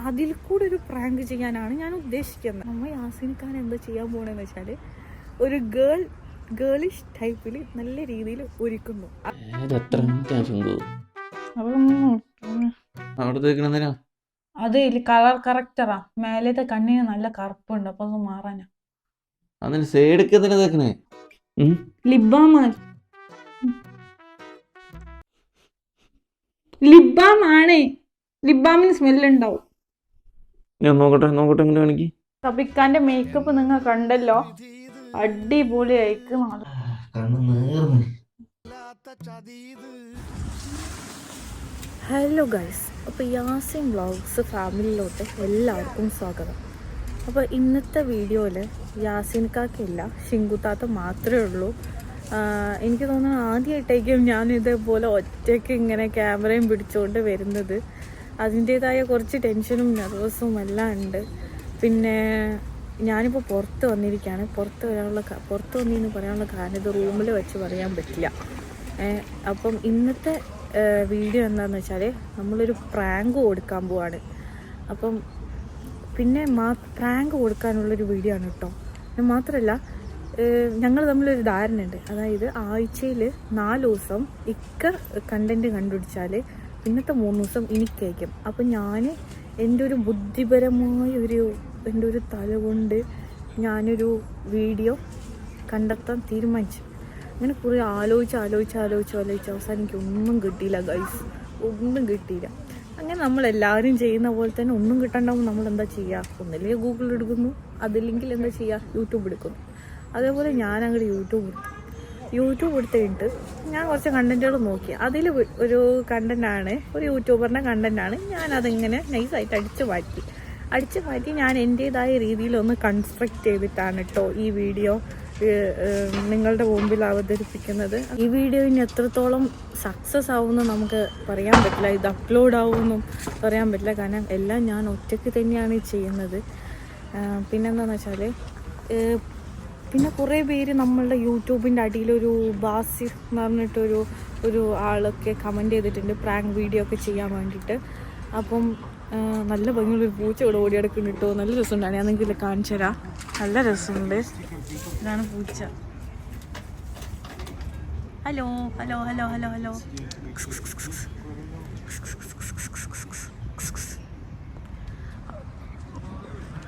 അതിൽ കൂടെ ഒരു പ്രാങ്ക് ചെയ്യാനാണ് ഞാൻ ഉദ്ദേശിക്കുന്നത്. നമ്മൾ യാസിൻ ഖാൻ എന്താ ചെയ്യാൻ പോകണമെന്ന് വെച്ചാൽ ഒരു ഗേളിഷ് ടൈപ്പിൽ നല്ല രീതിയിൽ ഒരുക്കുന്നു. അത് കളർ കറക്റ്ററാ. മേലത്തെ കണ്ണിന് നല്ല കറുപ്പുണ്ട്, അപ്പൊ അത് മാറാനാ. ലിബാമാണ്. ലിബാമിന് സ്മെല്ലുണ്ടാവും. സബിക്കാന്റെ മേക്കപ്പ് നിങ്ങൾ കണ്ടല്ലോ, അടിപൊളി ആയിക്കും. ഹലോ ഗൈസ്, അപ്പോൾ യാസിൻ വ്ളോഗ്സ് ഫാമിലിയിലോട്ട് എല്ലാവർക്കും സ്വാഗതം. അപ്പോൾ ഇന്നത്തെ വീഡിയോയിൽ യാസിൻകാക്കില്ല, ഷിങ്കുത്താത്ത മാത്രമേ ഉള്ളൂ. എനിക്ക് തോന്നുന്നു ആദ്യമായിട്ടേക്കും ഞാൻ ഇതേപോലെ ഒറ്റയ്ക്ക് ഇങ്ങനെ ക്യാമറയും പിടിച്ചുകൊണ്ട് വരുന്നത്. അതിൻ്റേതായ കുറച്ച് ടെൻഷനും നെർവസും എല്ലാം ഉണ്ട്. പിന്നെ ഞാനിപ്പോൾ പുറത്ത് വന്നിരിക്കുകയാണ്. പുറത്ത് വന്നിന്ന് പറയാനുള്ള കാരണം ഇത് റൂമിൽ വെച്ച് പറയാൻ പറ്റില്ല. അപ്പം ഇന്നത്തെ വീഡിയോ എന്താണെന്ന് വെച്ചാൽ നമ്മളൊരു പ്രാങ്ക് കൊടുക്കാൻ പോവാണ്. അപ്പം പിന്നെ പ്രാങ്ക് കൊടുക്കാനുള്ളൊരു വീഡിയോ ആണ് കേട്ടോ. മാത്രമല്ല ഞങ്ങൾ തമ്മിലൊരു ധാരണയുണ്ട്. അതായത് ആഴ്ചയിൽ 4 ദിവസം കണ്ടൻറ്റ് കണ്ടുപിടിച്ചാൽ പിന്നത്തെ 3 ദിവസം എനിക്കയക്കും. അപ്പം ഞാൻ എൻ്റെ ഒരു ബുദ്ധിപരമായ എൻ്റെ ഒരു തല കൊണ്ട് ഞാനൊരു വീഡിയോ കണ്ടെത്താൻ തീരുമാനിച്ചു. അങ്ങനെ കുറേ ആലോചിച്ച് അവസാനം എനിക്കൊന്നും കിട്ടിയില്ല ഗൈസ്, ഒന്നും കിട്ടിയില്ല. അങ്ങനെ നമ്മളെല്ലാവരും ചെയ്യുന്ന പോലെ തന്നെ ഒന്നും കിട്ടണ്ടാവും നമ്മൾ എന്താ ചെയ്യുക? ഒന്നില്ലെങ്കിൽ ഗൂഗിൾ എടുക്കുന്നു, അതില്ലെങ്കിൽ എന്താ ചെയ്യുക? യൂട്യൂബ് എടുക്കുന്നു. അതേപോലെ ഞാൻ അങ്ങോട്ട് യൂട്യൂബ് എടുത്തിട്ട് ഞാൻ കുറച്ച് കണ്ടൻറ്റുകൾ നോക്കി. അതിൽ ഒരു കണ്ടൻറ്റാണ്, ഒരു യൂട്യൂബറിൻ്റെ കണ്ടൻറ്റാണ്. ഞാനതിങ്ങനെ നൈസായിട്ട് അടിച്ച് മാറ്റി ഞാൻ എൻ്റേതായ രീതിയിലൊന്ന് കൺസ്ട്രക്റ്റ് ചെയ്തിട്ടാണ് കേട്ടോ ഈ വീഡിയോ നിങ്ങളുടെ മുമ്പിൽ അവതരിപ്പിക്കുന്നത്. ഈ വീഡിയോ ഇനി എത്രത്തോളം സക്സസ് ആവുമെന്ന് നമുക്ക് പറയാൻ പറ്റില്ല, ഇത് അപ്ലോഡ് ആവുമെന്നും പറയാൻ പറ്റില്ല. കാരണം എല്ലാം ഞാൻ ഒറ്റയ്ക്ക് തന്നെയാണ് ചെയ്യുന്നത്. പിന്നെന്താണെന്ന് വെച്ചാൽ പിന്നെ കുറേ പേര് നമ്മളുടെ യൂട്യൂബിൻ്റെ അടിയിലൊരു ബാസിർ എന്ന് പറഞ്ഞിട്ടൊരു ആളൊക്കെ കമൻറ്റ് ചെയ്തിട്ടുണ്ട് പ്രാങ്ക് വീഡിയോ ഒക്കെ ചെയ്യാൻ വേണ്ടിയിട്ട്. അപ്പം നല്ല ഭംഗിയുള്ളൊരു പൂച്ച ഇവിടെ ഓടിയെടുക്കുന്നു കേട്ടോ. നല്ല രസമുണ്ടാണ്, ഞാൻ നിങ്ങൾക്ക് കാണിച്ചു തരാം. നല്ല രസമുണ്ട്. ഇതാണ് പൂച്ച. Hello hello hello hello hello.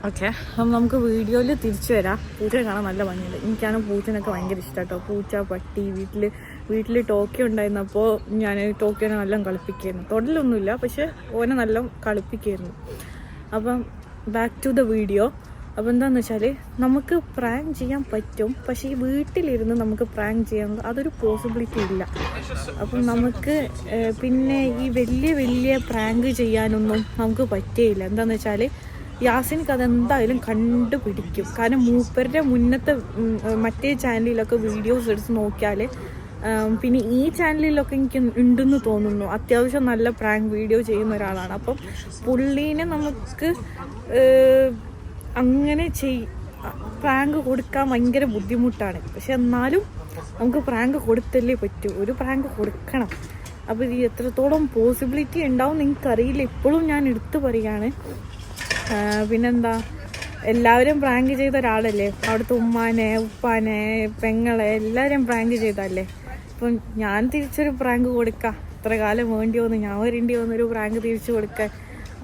Okay, അപ്പം നമുക്ക് വീഡിയോയിൽ തിരിച്ചു വരാം. പൂച്ചയെ കാണാൻ നല്ല ഭംഗിയുണ്ട്. എനിക്കാണ് പൂച്ചനൊക്കെ ഭയങ്കര ഇഷ്ടം കേട്ടോ. പൂച്ച, പട്ടി. വീട്ടിൽ ടോക്കിയോ ഉണ്ടായിരുന്നപ്പോൾ ഞാൻ ടോക്കിയോനെ നല്ല കളിപ്പിക്കുമായിരുന്നു. തൊടലൊന്നുമില്ല, പക്ഷെ ഓനെ നല്ല കളിപ്പിക്കുമായിരുന്നു. അപ്പം ബാക്ക് ടു ദ വീഡിയോ. അപ്പോൾ എന്താണെന്ന് വെച്ചാൽ നമുക്ക് പ്രാങ്ക് ചെയ്യാൻ പറ്റും, പക്ഷേ ഈ വീട്ടിലിരുന്ന് നമുക്ക് പ്രാങ്ക് ചെയ്യാൻ അതൊരു പോസിബിലിറ്റി ഇല്ല. അപ്പം നമുക്ക് പിന്നെ ഈ വലിയ പ്രാങ്ക് ചെയ്യാനൊന്നും നമുക്ക് പറ്റുകയില്ല. എന്താണെന്ന് വെച്ചാൽ യാസിൻക്ക് അതെന്തായാലും കണ്ടുപിടിക്കും. കാരണം മൂപ്പരുടെ മുന്നത്തെ മറ്റേ ചാനലിലൊക്കെ വീഡിയോസ് എടുത്ത് നോക്കിയാൽ, പിന്നെ ഈ ചാനലിലൊക്കെ എനിക്ക് ഉണ്ടെന്ന് തോന്നുന്നു, അത്യാവശ്യം നല്ല പ്രാങ്ക് വീഡിയോ ചെയ്യുന്ന ഒരാളാണ്. അപ്പം പുള്ളീനെ നമുക്ക് അങ്ങനെ പ്രാങ്ക് കൊടുക്കാൻ ഭയങ്കര ബുദ്ധിമുട്ടാണ്. പക്ഷെ എന്നാലും നമുക്ക് പ്രാങ്ക് കൊടുത്തല്ലേ പറ്റൂ, ഒരു പ്രാങ്ക് കൊടുക്കണം. അപ്പോൾ ഇത് എത്രത്തോളം പോസിബിലിറ്റി ഉണ്ടാവും എനിക്കറിയില്ല. ഇപ്പോഴും ഞാൻ എടുത്തു പറയുകയാണ്. പിന്നെന്താ, എല്ലാവരും പ്രാങ്ക് ചെയ്ത ഒരാളല്ലേ, അവിടുത്തെ ഉമ്മാനെ, ഉപ്പാനെ, പെങ്ങളെ എല്ലാവരും പ്രാങ്ക് ചെയ്തല്ലേ. അപ്പം ഞാൻ തിരിച്ചൊരു പ്രാങ്ക് കൊടുക്കാം. ഇത്ര കാലം ഞാൻ വരേണ്ടി വന്നൊരു പ്രാങ്ക് തിരിച്ചു കൊടുക്കാൻ.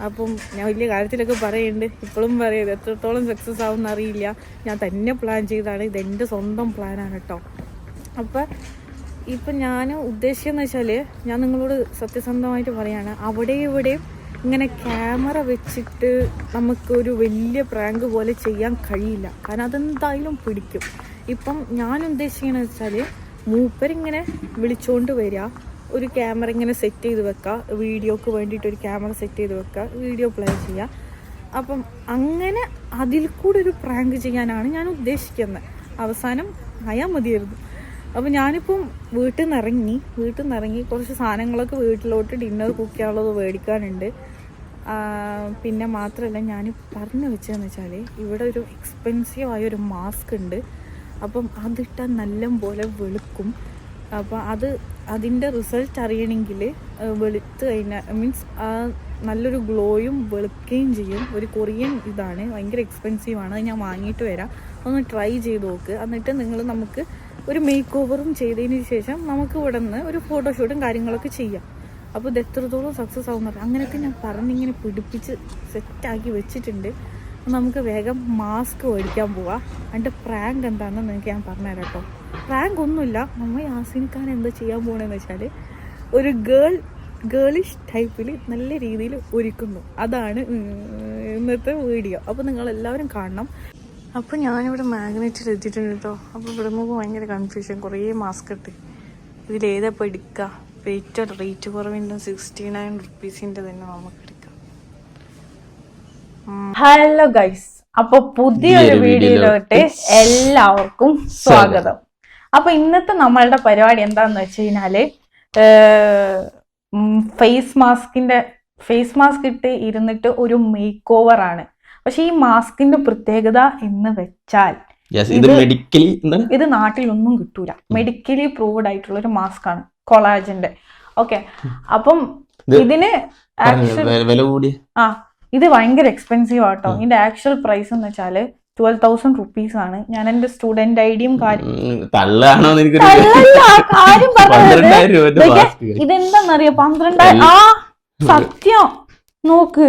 അപ്പം ഞാൻ വലിയ കാര്യത്തിലൊക്കെ പറയുന്നുണ്ട്, ഇപ്പോഴും പറയുന്നത് എത്രത്തോളം സക്സസ് ആവുമെന്ന് അറിയില്ല. ഞാൻ തന്നെ പ്ലാൻ ചെയ്താണ്, ഇതെൻ്റെ സ്വന്തം പ്ലാനാണ് കേട്ടോ. ഇപ്പം ഞാൻ ഉദ്ദേശിച്ചതെന്ന് വെച്ചാൽ, ഞാൻ നിങ്ങളോട് സത്യസന്ധമായിട്ട് പറയാണ്, അവിടെ ഇവിടെയും ഇങ്ങനെ ക്യാമറ വെച്ചിട്ട് നമുക്കൊരു വലിയ പ്രാങ്ക് പോലെ ചെയ്യാൻ കഴിയില്ല. കാരണം അതെന്തായാലും പിടിക്കും. ഇപ്പം ഞാൻ ഉദ്ദേശിക്കുന്നത് വെച്ചാൽ, മൂപ്പരിങ്ങനെ വിളിച്ചുകൊണ്ട് വരിക, ഒരു ക്യാമറ ഇങ്ങനെ സെറ്റ് ചെയ്ത് വെക്കുക, വീഡിയോക്ക് വേണ്ടിയിട്ടൊരു ക്യാമറ സെറ്റ് ചെയ്ത് വെക്കുക, വീഡിയോ പ്ലേ ചെയ്യുക. അപ്പം അങ്ങനെ അതിൽ കൂടെ ഒരു പ്രാങ്ക് ചെയ്യാനാണ് ഞാൻ ഉദ്ദേശിക്കുന്നത്. അവസാനം ആയാൽ മതിയായിരുന്നു. അപ്പം ഞാനിപ്പം വീട്ടിൽ നിന്ന് ഇറങ്ങി കുറച്ച് സാധനങ്ങളൊക്കെ വീട്ടിലോട്ട് ഡിന്നർ കുക്ക് ചെയ്യാനുള്ളത് മേടിക്കാനുണ്ട്. പിന്നെ മാത്രമല്ല, ഞാൻ പറഞ്ഞു വെച്ചതെന്ന് വെച്ചാൽ, ഇവിടെ ഒരു എക്സ്പെൻസീവായൊരു മാസ്ക് ഉണ്ട്. അപ്പം അതിട്ടാൽ നല്ല പോലെ വെളുക്കും. അപ്പം അതിൻ്റെ റിസൾട്ട് അറിയണമെങ്കിൽ വെളുത്ത് കഴിഞ്ഞാൽ, മീൻസ് നല്ലൊരു ഗ്ലോയും വെളുക്കുകയും ചെയ്യും. ഒരു കൊറിയൻ ഇതാണ്, ഭയങ്കര എക്സ്പെൻസീവാണ്. അത് ഞാൻ വാങ്ങിയിട്ട് വരാം, ഒന്ന് ട്രൈ ചെയ്ത് നോക്ക്. എന്നിട്ട് നിങ്ങൾ നമുക്ക് ഒരു മേക്ക് ഓവറും ചെയ്തതിന് ശേഷം നമുക്ക് ഇവിടെ നിന്ന് ഒരു ഫോട്ടോഷൂട്ടും കാര്യങ്ങളൊക്കെ ചെയ്യാം. അപ്പോൾ ഇത് എത്രത്തോളം സക്സസ് ആവും എന്നറിയാം. അങ്ങനെയൊക്കെ ഞാൻ പറഞ്ഞിങ്ങനെ പിടിപ്പിച്ച് സെറ്റാക്കി വെച്ചിട്ടുണ്ട്. നമുക്ക് വേഗം മാസ്ക് മേടിക്കാൻ പോവാം. അതിൻ്റെ പ്രാങ്ക് എന്താണെന്ന് നിങ്ങൾക്ക് ഞാൻ പറഞ്ഞുതരാം കേട്ടോ. പ്രാങ്ക് ഒന്നുമില്ല, നമ്മൾ യാസിനിക്കാൻ എന്താ ചെയ്യാൻ പോകണമെന്ന് വെച്ചാൽ ഒരു ഗേളിഷ് ടൈപ്പിൽ നല്ല രീതിയിൽ ഒരുക്കുന്നു. അതാണ് ഇന്നത്തെ വീഡിയോ. അപ്പോൾ നിങ്ങളെല്ലാവരും കാണണം. അപ്പോൾ ഞാനിവിടെ മാഗ്നറ്റിൽ എത്തിയിട്ടുണ്ട് കേട്ടോ. അപ്പോൾ ഇവിടെ നമുക്ക് ഭയങ്കര കൺഫ്യൂഷൻ, കുറേ മാസ്ക് ഇട്ട് ഇതിലേതപ്പോൾ എടുക്കുക. റേറ്റ് കുറവിൻ്റെ 69 റുപ്പീസിൻ്റെ തന്നെ നമുക്ക് എടുക്കാം. ഹലോ ഗൈസ്, അപ്പോൾ പുതിയൊരു വീഡിയോയിലോട്ട് എല്ലാവർക്കും സ്വാഗതം. അപ്പോൾ ഇന്നത്തെ നമ്മളുടെ പരിപാടി എന്താണെന്ന് വെച്ച് കഴിഞ്ഞാൽ ഫേസ് മാസ്ക് ഇട്ട് ഇരുന്നിട്ട് ഒരു മേക്ക് ഓവർ ആണ്. പക്ഷെ ഈ മാസ്കിന്റെ പ്രത്യേകത എന്ന് വെച്ചാൽ ഇത് നാട്ടിലൊന്നും കിട്ടൂല. മെഡിക്കലി പ്രൂവ്ഡ് ആയിട്ടുള്ള ഒരു മാസ്ക് ആണ്, കൊളാജന്റെ. ഓക്കെ, അപ്പം ഇതിന് ഇത് ഭയങ്കര എക്സ്പെൻസീവ് ആട്ടോ. ഇതിന്റെ ആക്ച്വൽ പ്രൈസ് എന്ന് വെച്ചാല് 12,000 റുപ്പീസ് ആണ്. ഞാൻ എന്റെ സ്റ്റുഡന്റ് ഐഡിയും ഇതെന്താന്നറിയോ, 12,000. ആ സത്യം നോക്ക്,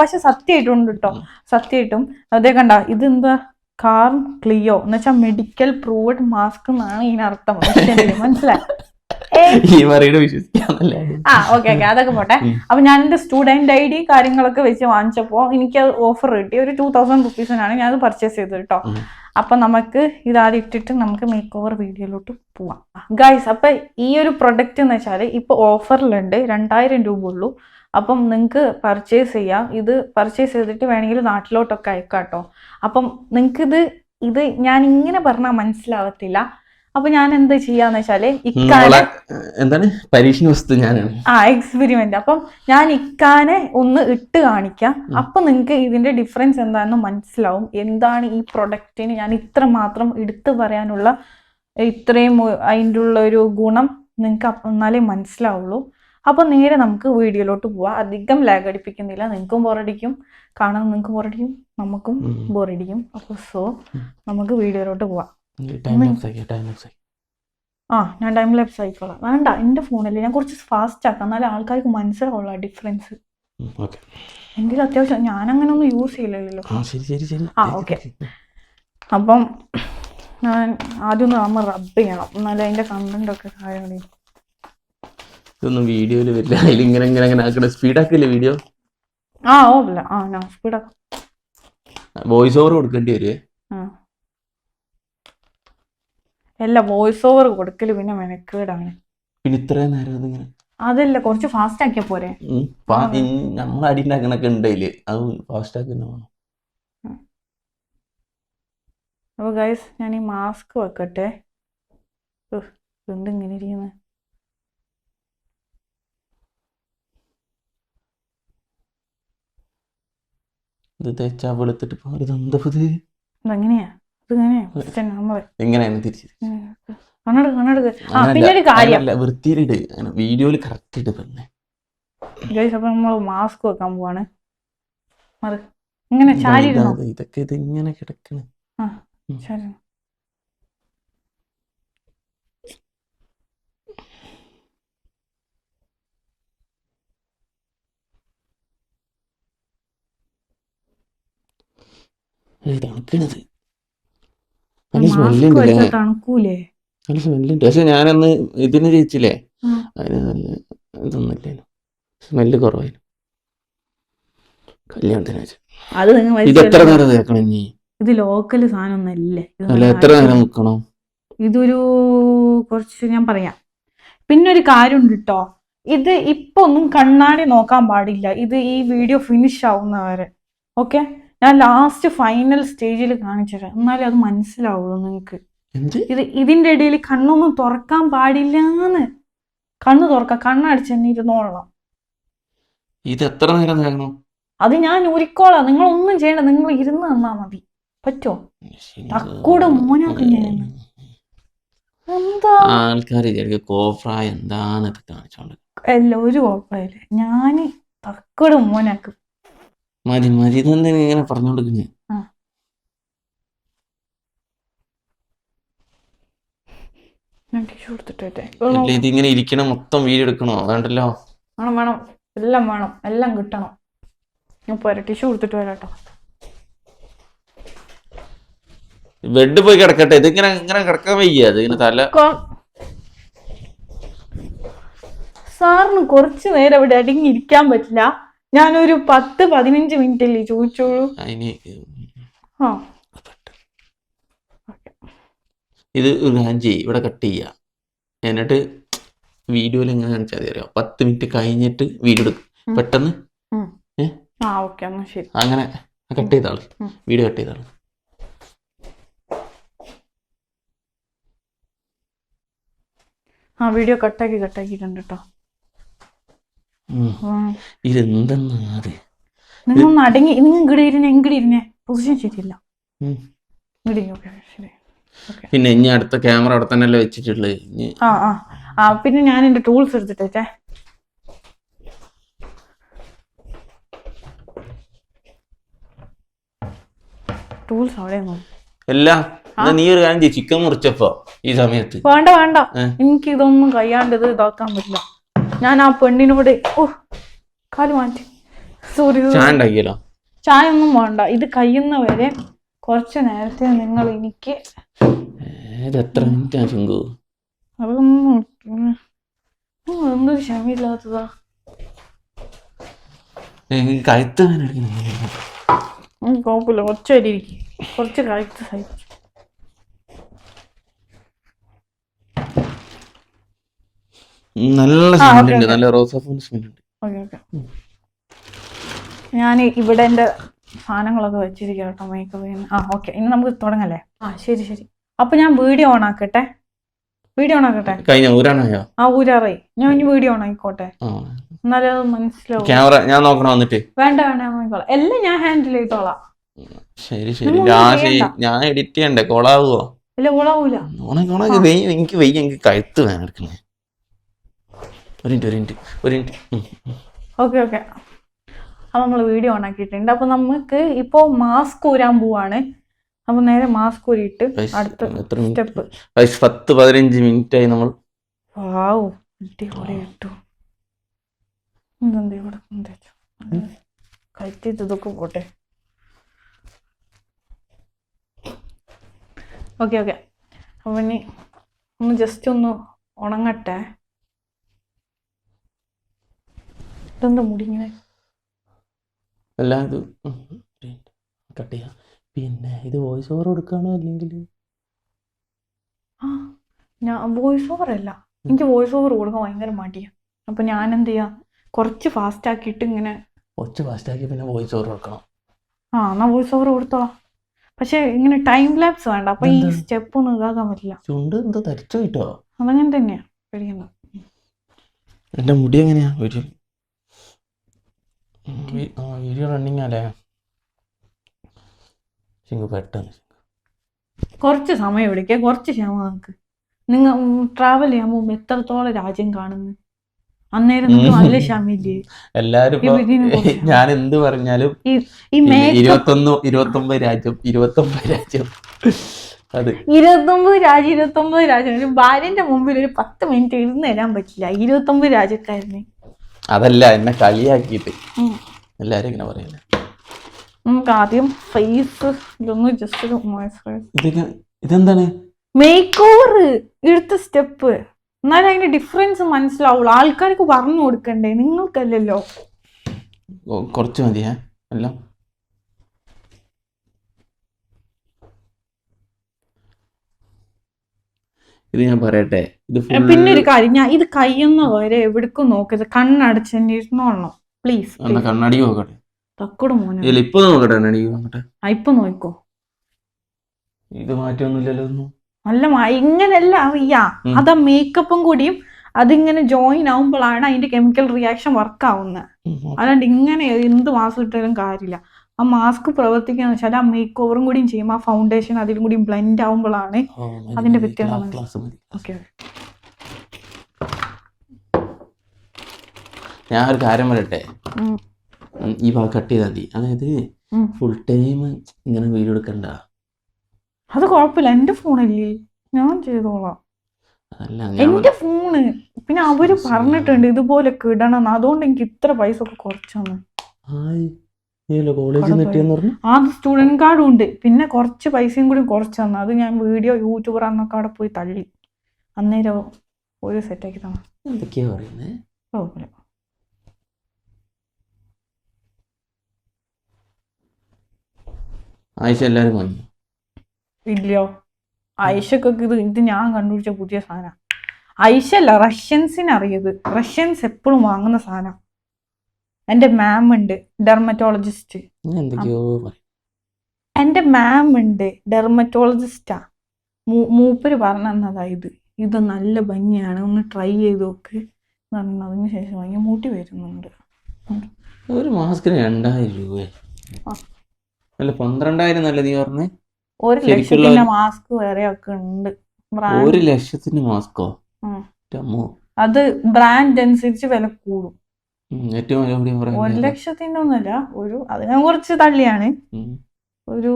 പക്ഷെ സത്യമായിട്ടുണ്ട് കേട്ടോ, സത്യമായിട്ടും. അതേ കണ്ട, ഇതെന്താ കാർ ക്ലിയോ എന്ന് വെച്ചാൽ മെഡിക്കൽ പ്രൂവ്ഡ് മാസ്ക് എന്നാണ് ഇതിനർത്ഥം. മനസ്സിലായി? ഓക്കെ, അതൊക്കെ പോട്ടെ. അപ്പൊ ഞാൻ എന്റെ സ്റ്റുഡന്റ് ഐഡി കാര്യങ്ങളൊക്കെ വെച്ച് വാങ്ങിച്ചപ്പോ എനിക്ക് അത് ഓഫർ കിട്ടി. ഒരു 2,000 റുപ്പീസിനാണ് ഞാൻ അത് പർച്ചേസ് ചെയ്തത് കേട്ടോ. അപ്പൊ നമുക്ക് ഇതാദ്യം ഇട്ടിട്ട് നമുക്ക് മേക്ക് ഓവർ വീഡിയോയിലോട്ട് പോവാം ഗൈസ്. അപ്പൊ ഈ ഒരു പ്രൊഡക്റ്റ് എന്ന് വെച്ചാൽ ഇപ്പൊ ഓഫറിലുണ്ട്, 2,000 രൂപ ഉള്ളൂ. അപ്പം നിങ്ങൾക്ക് പർച്ചേസ് ചെയ്യാം. ഇത് പർച്ചേസ് ചെയ്തിട്ട് വേണമെങ്കിൽ നാട്ടിലോട്ടൊക്കെ അയക്കാം കേട്ടോ. അപ്പം നിങ്ങൾക്ക് ഇത് ഞാൻ ഇങ്ങനെ പറഞ്ഞാൽ മനസ്സിലാവത്തില്ല. അപ്പൊ ഞാൻ എന്താ ചെയ്യാന്ന് വെച്ചാല് എന്താണ് പരീക്ഷണ വസ്തു ഞാനാണ്. എക്സ്പെരിമെന്റ്. അപ്പം ഞാൻ ഇക്കാനെ ഒന്ന് ഇട്ട് കാണിക്കാം. അപ്പൊ നിങ്ങൾക്ക് ഇതിന്റെ ഡിഫറൻസ് എന്താണെന്ന് മനസ്സിലാവും. എന്താണ് ഈ പ്രൊഡക്റ്റിന് ഞാൻ ഇത്ര മാത്രം എടുത്തു പറയാനുള്ള ഇത്രയും അതിൻ്റെ ഉള്ള ഒരു ഗുണം നിങ്ങൾക്ക് എന്നാലേ മനസ്സിലാവുള്ളൂ. അപ്പൊ നേരെ നമുക്ക് വീഡിയോയിലോട്ട് പോവാം. അധികം ലാഗ് അടിപ്പിക്കുന്നില്ല. നിങ്ങൾക്കും ബോറടിക്കും, കാണാൻ നിങ്ങൾക്കും ബോറടിക്കും, നമുക്കും ബോറടിക്കും. അപ്പൊ നമുക്ക് വീഡിയോയിലോട്ട് പോവാം. ഞാൻ ടൈം ലാപ്സ് ആയിക്കോളാം. വേണ്ട, എന്റെ ഫോണിൽ ഞാൻ കുറച്ച് ഫാസ്റ്റ് ആക്കാം, എന്നാലും ആൾക്കാർക്ക് മനസ്സിലാവുള്ള ഡിഫറൻസ്. എങ്കിലും അത്യാവശ്യം ഞാൻ അങ്ങനെ ഒന്നും യൂസ് ചെയ്യില്ലല്ലോ. ഓക്കെ. അപ്പം ഞാൻ ആദ്യം ഒന്ന് നമ്മൾ റബ്ബ് ചെയ്യണം, എന്നാലും അതിന്റെ കണ്ടന്റ് ഒക്കെ കാര്യങ്ങൾ. ഇതൊന്നും വീഡിയോയിൽ വരില്ല. അതിലിങ്ങനെ സ്പീഡാക്കില്ലേ വീഡിയോ? ഇല്ല, ഞാൻ സ്പീഡാക്കാം. വോയിസ് ഓവർ കൊടുക്കേണ്ടി വരുവേ. അല്ല, വോയിസ് ഓവർ കൊടുക്കല് പിന്നെ മെനക്കേടാണ്. പിന്നെ ഇത്രയും നേരം അതിങ്ങനെ അതല്ല, കുറച്ച് ഫാസ്റ്റ് ആക്കിയാ പോരെ. നമ്മൾ അടിണ്ടാക്കണൊക്കെ ഉണ്ടല്ലേ, അത് ഫാസ്റ്റ് ആക്കി. അപ്പൊ ഗൈസ്, ഞാൻ ഈ മാസ്ക് വെക്കട്ടെ. എന്തിങ്ങനെ ഇരിക്കുന്നത്? ഇത് തേച്ചാ വെളുത്തിട്ട് എങ്ങനെയാ വൃത്തിയിലിട്, വീഡിയോയില് കറക്റ്റ് ഇട്ട്. പിന്നെ അപ്പൊ നമ്മള് മാസ്ക് വെക്കാൻ പോവാണ്. ഇങ്ങനെ ഇതൊക്കെ ഇതിങ്ങനെ കിടക്കണ. തണുക്കണത് തണുക്കൂലേ? നല്ല സ്മെല്ലുണ്ട്. പക്ഷെ ഞാനന്ന് ഇതിന് ജയിച്ചില്ലേ, അതിന് നല്ല ഇതൊന്നുമില്ലേനു, സ്മെല്ല് കുറവായിരുന്നു. കല്യാണത്തിന് ഇത് എത്ര നേരം തേക്കണം? ഇത് ലോക്കൽ സാധനമൊന്നല്ലേ, എത്ര നേരം നിൽക്കണം? ഇതൊരു കുറച്ച് ഞാൻ പറയാം. പിന്നെ ഒരു കാര്യമുണ്ട് കേട്ടോ, ഇത് ഇപ്പൊ ഒന്നും കണ്ണാടി നോക്കാൻ പാടില്ല. ഇത് ഈ വീഡിയോ ഫിനിഷ് ആവുന്നവരെ. ഓക്കെ, ഞാൻ ലാസ്റ്റ് ഫൈനൽ സ്റ്റേജിൽ കാണിച്ചുതരാം, എന്നാലേ അത് മനസ്സിലാവുള്ളൂ നിങ്ങൾക്ക്. ഇതിന്റെ ഇടയിൽ കണ്ണൊന്നും തുറക്കാൻ പാടില്ലാന്ന്. കണ്ണ് തുറക്കാം, കണ്ണടിച്ചെന്നെ ഇരുന്നോളാം. ഇത് എത്ര നേരം തേക്കണം? അത് ഞാൻ ഊരിക്കോളാം, നിങ്ങളൊന്നും ചെയ്യണ്ട, നിങ്ങൾ ഇരുന്ന് തന്നാ മതി. പറ്റോ? തക്കൂടെ മോനാക്കും ഞാൻ. എന്താ ആൾക്കാർ കോഫ്ര എന്താണ് കാണിച്ചോണ്ട്? അല്ല ഒരു കുഴപ്പമില്ല. ഞാന് തക്കടും മോനാക്കും. മതി മതി, ഇതെന്തിനാ ഇങ്ങനെ പറഞ്ഞോണ്ടിരിക്കുന്നേ? ഞാൻ ടിഷ്യൂ എടുത്തിട്ടേ. ഇതിങ്ങനെ ഇരിക്കണം, മൊത്തം വീഡിയോ എടുക്കണോ? വേണ്ടല്ലോ. വേണം വേണം, എല്ലാം വേണം, എല്ലാം കിട്ടണം. ഞാൻ പോരാ, ടിഷ്യൂ കൊടുത്തിട്ട് വരാട്ടോ. ബെഡ് പോയി കിടക്കട്ടെ. ഇതിങ്ങനെ ഇങ്ങനെ കിടക്കാൻ വയ്യ. ഇതിങ്ങനെ തല. സാറിന് കുറച്ചു നേരം ഇവിടെ അടങ്ങി ഇരിക്കാൻ പറ്റില്ല? ഞാനൊരു 10-15 മിനിറ്റ് അല്ലേ ചോദിച്ചോളൂ. ഇത് ഇവിടെ കട്ട് ചെയ്യാ, എന്നിട്ട് വീഡിയോയിൽ എങ്ങനെ കാണിച്ചാൽ മതി അറിയാം. 10 മിനിറ്റ് കഴിഞ്ഞിട്ട് വീഡിയോ എടുക്കും പെട്ടെന്ന്. അങ്ങനെ കട്ട് ചെയ്താള്, വീഡിയോ കട്ട് ചെയ്താള്. വീഡിയോ കട്ടാക്കിയിട്ടുണ്ട് കേട്ടോ. ഇതെന്തെന്നാ നിങ്ങൾ അടങ്ങി, നിങ്ങൾ ഇങ്ങടിരുന്നേ പൊസിഷൻ ശരിയല്ല. പിന്നെ ഇനി അടുത്ത ക്യാമറ അവിടെ തന്നെ വെച്ചിട്ടുള്ളത്. പിന്നെ ഞാൻ എന്റെ ടൂൾസ് എടുത്തിട്ടേ. ടൂൾസ് അവിടെയാണോ? എല്ലാം നീ ഒരു കാര്യം ചെയ്യ്, ചിക്കൻ മുറിച്ചപ്പോ ഈ സമയത്ത്. വേണ്ട വേണ്ട, എനിക്ക് ഇതൊന്നും കഴിയാണ്ടത് ഇതാക്കാൻ പറ്റില്ല. ഞാൻ ആ പെണ്ണിനോട് കാല് മാറ്റി. സോറി. ചായ ഉണ്ടാക്കിയല്ലോ. ചായ ഒന്നും വേണ്ട, ഇത് കഴിയുന്നവരെ കുറച്ച് നേരത്തെ നിങ്ങൾ എനിക്ക്. എത്ര മിനിറ്റാ ചിങ്കു? അതൊന്നും എന്തൊരു ക്ഷമയില്ലാത്തതാ. കഴുത്ത് കുഴപ്പമില്ല, കുറച്ചരിക്കും, കുറച്ച് കഴുത്ത് സഹിച്ചു. നല്ല സ്മെല്ലുണ്ട്, നല്ല റോസാപ്പൂ സ്മെല്ലുണ്ട്. ഞാൻ ഇവിടെ എന്റെ സാധനങ്ങളൊക്കെ വെച്ചിരിക്കാം കേട്ടോ, മേക്കപ്പ് ചെയ്യുന്ന. ഓക്കെ, ഇനി നമുക്ക് തുടങ്ങല്ലേ? ശരി ശരി. അപ്പൊ ഞാൻ വീഡിയോ ഓൺ ആക്കട്ടെ. കഴിഞ്ഞ ഊരാണോ? ഊരാറായി. ഞാൻ ഇനി വീഡിയോ ഓൺ ആയിക്കോട്ടെ, എന്നാലേ അത് മനസ്സിലാവും. ക്യാമറ ഞാൻ നോക്കണം വന്നിട്ട്. വേണ്ട നോക്കിക്കോളാം, എല്ലാം ഞാൻ ഹാൻഡിൽ ചെയ്തോളാം. ശരി ശരി. ഞാൻ എഡിറ്റ് ചെയ്യണ്ടേ? കോളാവോ? ഇല്ല, കോളാവൂല. എനിക്ക് വയ്യ, എനിക്ക് കഴുത്ത് വേണം എടുക്കണേ. ഒരു മിനിറ്റ്. Okay okay. അപ്പൊ നമ്മള് വീഡിയോ ഓൺ ആക്കിയിട്ടുണ്ട്. അപ്പൊ നമുക്ക് ഇപ്പൊ മാസ്ക് ഊരാൻ പോവാണ്. അപ്പൊ നേരെ മാസ്ക് ഊരിയിട്ട് അടുത്ത സ്റ്റെപ്പ്. 10-15 മിനിറ്റ് ആയി നമ്മൾ. അടിപൊളി കിട്ടു. ഇതെന്താ ഇവിടെ കഴിച്ചതൊക്കെ പോട്ടെ. Okay okay. അപ്പൊ ഇനി ഒന്ന് ജസ്റ്റ് ഒന്ന് ഉണങ്ങട്ടെ. ഇതെന്താ മുടിങ്ങനെ? എല്ലാം ഇത് കട്ട് ചെയ്യാം. പിന്നെ ഇത് വോയിസ് ഓവർ കൊടുക്കാണോ അല്ലെങ്കിൽ? ഞാൻ വോയിസ് ഓവർ അല്ല, എനിക്ക് വോയിസ് ഓവർ കൊടുക്കാൻ ഭയങ്കര മടിയാണ്. അപ്പൊ ഞാൻ എന്ത് ചെയ്യാ, കുറച്ച് ഫാസ്റ്റ് ആക്കിയിട്ട് ഇങ്ങനെ. കുറച്ച് ഫാസ്റ്റ് ആക്കി പിന്നെ വോയിസ് ഓവർ കൊടുക്കണം. എന്നാ വോയിസ് ഓവർ കൊടുത്തോളാം. പക്ഷെ ഇങ്ങനെ ടൈം ലാപ്സ് വേണ്ട, അപ്പൊ ഈ സ്റ്റെപ്പ് ഒന്നും ഇതാക്കാൻ പറ്റില്ല. ചുണ്ട് എന്താ തരിച്ചു കിട്ടോ? അതങ്ങനെ തന്നെയാ പേടിക്കുന്നത്. എന്റെ മുടി എങ്ങനെയാ? വീഡിയോ റണ്ണിങ് അല്ലേ? പെട്ടെന്ന് കുറച്ച് സമയം എടുക്കുക, കുറച്ച് ക്ഷമ നമുക്ക്. നിങ്ങൾ ട്രാവൽ ചെയ്യാൻ പോകുമ്പോ എത്രത്തോളം രാജ്യം കാണുന്നു, അന്നേരം നിങ്ങൾക്ക് നല്ല ക്ഷമയില്ലേ? എല്ലാരും ഞാൻ എന്ത് പറഞ്ഞാലും 29 രാജ്യം 29 രാജ്യം. അത് 29 രാജ്യം. ഒരു ഭാര്യന്റെ മുമ്പിൽ ഒരു 10 മിനിറ്റ് ഇരുന്ന് തരാൻ പറ്റില്ല. 29 രാജ്യക്കാരന്. അതല്ല, എന്നെ കളിയാക്കിയിട്ട് എല്ലാരും ഇങ്ങനെ പറയില്ല. നമുക്ക് ആദ്യം ഫേസ് ഇതൊന്ന് ജസ്റ്റ് ഒരു മോയ്സ്ചറൈസ്. ഇതെന്താണ്? മേക്ക് ഓവർ എടുത്ത സ്റ്റെപ്പ്. എന്നാലും അതിന്റെ ഡിഫറൻസ് മനസ്സിലാവുള്ളൂ. ആൾക്കാർക്ക് പറഞ്ഞു കൊടുക്കണ്ടേ, നിങ്ങൾക്കല്ലല്ലോ. കുറച്ച് മതിയേ എല്ലാം. ഇത് ഞാൻ പറയട്ടെ, പിന്നെ ഒരു കാര്യം, ഞാൻ ഇത് കഴിയുന്ന വരെ എവിടേക്കും നോക്കരുത്, കണ്ണടച്ച് തന്നെ ഇരുന്നോളണം പ്ലീസ്. കണ്ണാടി നോക്കട്ടെ. തക്കോട് മോനെ ഇപ്പൊ നോക്കട്ടെ, കണ്ണാടി നോക്കട്ടെ. ഇപ്പൊ നോക്കോ. ഇത് മാറ്റൊന്നുമില്ലല്ലോ. അല്ല, ഇങ്ങനെയല്ല അറിയാ, അതാ മേക്കപ്പും കൂടിയും അതിങ്ങനെ ജോയിൻ ആവുമ്പോഴാണ് അതിന്റെ കെമിക്കൽ റിയാക്ഷൻ വർക്ക് ആവുന്നത്. അല്ലാണ്ട് ഇങ്ങനെ എന്ത് മാസ്ക് ഇട്ടാലും കാര്യമില്ല. ആ മാസ്ക് പ്രവർത്തിക്കാന്ന് വെച്ചാൽ ആ മേക്ക് ഓവറും കൂടിയും ചെയ്യുമ്പോൾ ആ ഫൗണ്ടേഷൻ അതിലും കൂടി ബ്ലെൻഡ് ആവുമ്പോഴാണ് അതിന്റെ വ്യത്യാസം. ഓക്കെ ഞാൻ ഒരു കാര്യം പറയട്ടെ, ഉം. ഈ ഭാഗം കട്ട് ചെയ്താൽ മതി. അതായത് ഫുൾ ടൈം ഇങ്ങനെ വീഡിയോ എടുക്കണ്ട. അത് കുഴപ്പമില്ല, എന്റെ ഫോണല്ലേ, ഞാൻ ചെയ്തോളാം. അതല്ല എന്റെ ഫോണ്. പിന്നെ അവര് പറഞ്ഞിട്ടുണ്ട് ഇതുപോലൊക്കെ ഇടണം, അതുകൊണ്ട് എനിക്ക് ഇത്ര പൈസ ഒക്കെ കുറച്ചാണ്. കോളേജിൽ നിന്ന് ആ സ്റ്റുഡന്റ് കാർഡും ഉണ്ട്, പിന്നെ കുറച്ച് പൈസയും കൂടി കുറച്ച് തന്നു. അത് ഞാൻ വീഡിയോ യൂട്യൂബർ അന്നൊക്കെ അവിടെ പോയി തള്ളി, അന്നേരം ഒരു സെറ്റാക്കി തന്നു. എന്തൊക്കെയാ പറയുന്നത്? കുഴപ്പമില്ല. ആയിഷ എല്ലാരും വാങ്ങി ഇല്ലയോ? ഐഷക്കൊക്കെ ഇത് ഞാൻ കണ്ടുപിടിച്ച പുതിയ സാധനം. ഐഷല്ല, റഷ്യൻസിന് അറിയത്. റഷ്യൻസ് എപ്പോഴും വാങ്ങുന്ന സാധനം. എന്റെ മാം ഉണ്ട് ഡെർമറ്റോളജിസ്റ്റ്. എന്റെ മാം ഉണ്ട് ഡെർമറ്റോളജിസ്റ്റാ. മൂപ്പര് പറഞ്ഞതാ ഇത് നല്ല ഭംഗിയാണ്, ഒന്ന് ട്രൈ ചെയ്ത് നോക്ക് എന്ന്. അതിന് ശേഷം വാങ്ങി മൂട്ടി വരുന്നുണ്ട്. ഒരു മാസ്കിന് 2000 രൂപ അല്ല 12,000 നല്ല നീ പറഞ്ഞേ. 1,00,000 മാസ്ക് വേറെ ഒക്കെ ഉണ്ട്. 1,00,000 മാസ്കോ? അത് ബ്രാൻഡ് അനുസരിച്ച് വില കൂടും. ഏറ്റവും 1,00,000 ഒന്നുമല്ല, അതിനെ കുറച്ച് തള്ളിയാണ്. ഒരു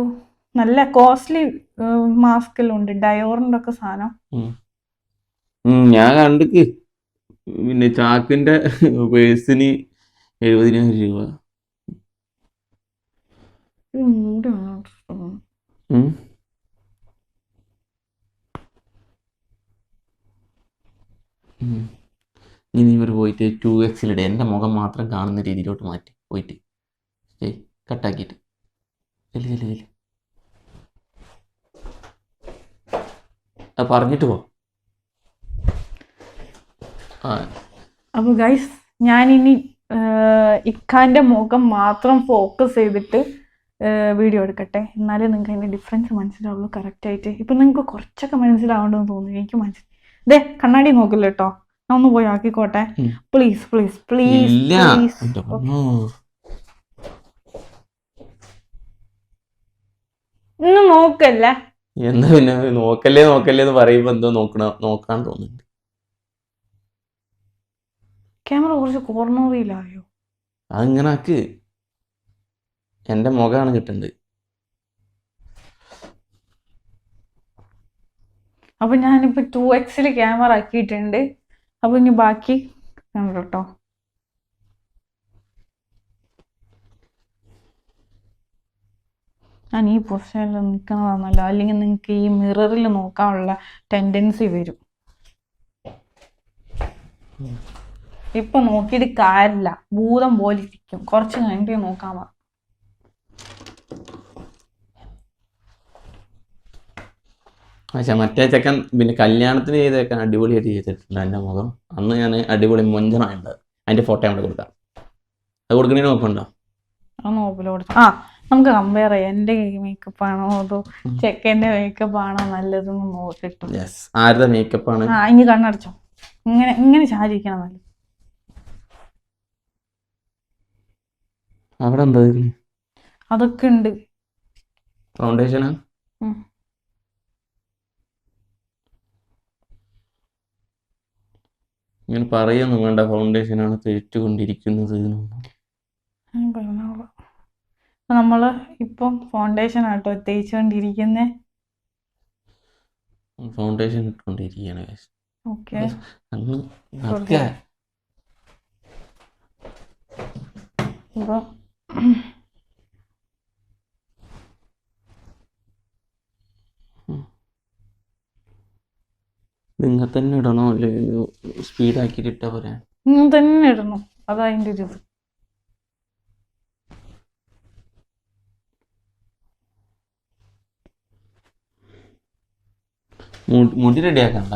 നല്ല കോസ്റ്റ്ലി മാസ്കിലുണ്ട്, ഡയോറിന്റെ ഒക്കെ സാധനം. ഞാൻ കണ്ടിക്ക്. പിന്നെ ചാക്കിന്റെ പേഴ്സിന് 70,000 രൂപ. ഇനി ഇവർ പോയിട്ട് 2Xലിടെ എൻ്റെ മുഖം മാത്രം കാണുന്ന രീതിയിലോട്ട് മാറ്റി പോയിട്ട് കട്ടാക്കിയിട്ട് അത് പറഞ്ഞിട്ട് പോ. അപ്പൊ ഗൈസ്, ഞാനിനി ഇക്കാന്റെ മുഖം മാത്രം ഫോക്കസ് ചെയ്തിട്ട് വീഡിയോ എടുക്കട്ടെ, എന്നാലേ നിങ്ങൾക്ക് അതിന്റെ ഡിഫറൻസ് മനസ്സിലാവുള്ളൂ കറക്റ്റ് ആയിട്ട്. ഇപ്പൊ നിങ്ങൾക്ക് കുറച്ചൊക്കെ മനസ്സിലാവണ്ടെന്ന് തോന്നുന്നു, എനിക്ക് മനസ്സിലായി. ദേ കണ്ണാടി നോക്കില്ല കേട്ടോ, ഞാൻ ഒന്ന് പോയി ആക്കിക്കോട്ടെ. Please please please please. ഇന്ന് നോക്കല്ലേ. എന്നാ പിന്നെ നോക്കല്ലേ എന്ന് പറയുമ്പോ എന്തോ നോക്കാൻ തോന്നുന്നുണ്ട്. ക്യാമറ കുറച്ച് കോർണറിലായോ? അതിങ്ങനെ ആക്ക്, എന്റെ മുഖമാണ് കിട്ടുന്നത്. അപ്പൊ ഞാനിപ്പോ 2Xല് ക്യാമറ ആക്കിയിട്ടുണ്ട്. അപ്പൊ ഇനി ബാക്കി കേട്ടോ. ഞാൻ ഈ പൊസിഷനിൽ നിൽക്കുന്നതാണല്ലോ, അല്ലെങ്കിൽ നിങ്ങൾക്ക് ഈ മിററിൽ നോക്കാനുള്ള ടെൻഡൻസി വരും. ഇപ്പൊ നോക്കിയിട്ട് കാര്യമില്ല, ഭൂതം പോലെ ഇരിക്കും. കുറച്ച് കഴിഞ്ഞിട്ട് നോക്കാൻ പാ. പക്ഷെ മറ്റേ ചെക്കൻ പിന്നെ കല്യാണത്തിന് ചെയ്തേക്കാൻ അടിപൊളിയായിട്ട് ചെയ്തിട്ടുണ്ട് എൻ്റെ മുഖം. അന്ന് ഞാൻ അടിപൊളി മൊഞ്ചനായിട്ടുണ്ട്. അതിന്റെ ഫോട്ടോ അവിടെ കൊടുക്കാം. അത് കൊടുക്കണേന് നോക്കണ്ടോ? നമുക്ക് കമ്പയർ ചെയ്യാം. എന്റെ മേക്കപ്പ് ആണോ അതോ ചെക്കൻ്റെ മേക്കപ്പ് ആണോ നല്ലതെന്ന് നോക്കിട്ടു. ആരുടെ മേക്കപ്പ് ആണ്? ഇനി കണ്ണടച്ചോ, ഇങ്ങനെ ചാരിക്കണം. നല്ല അവിടെ എന്താ അതൊക്കെ ഉണ്ട്. ഫൗണ്ടേഷനാ? ഇങ്ങനെ പറയൊന്നും വേണ്ട, ഫൗണ്ടേഷനാണ് തേച്ചുകൊണ്ടിരിക്കുന്നത്. നമ്മള് ഇപ്പം ഫൗണ്ടേഷൻ ആട്ടോ തേച്ചുകൊണ്ടിരിക്കുന്നേ. ഫൗണ്ടേഷൻ ഇട്ടുകൊണ്ടിരിക്കുകയാണ്. ഓക്കെ, നിങ്ങൾ തന്നെ ഇടണോ അല്ലെങ്കിൽ സ്പീഡാക്കിയിട്ട് ഇട്ടാ പോരാ? നിങ്ങൾ തന്നെ ഇടണം, അതാ അതിൻ്റെ ഒരു ഇത്. മുടി റെഡിയാക്കണ്ട?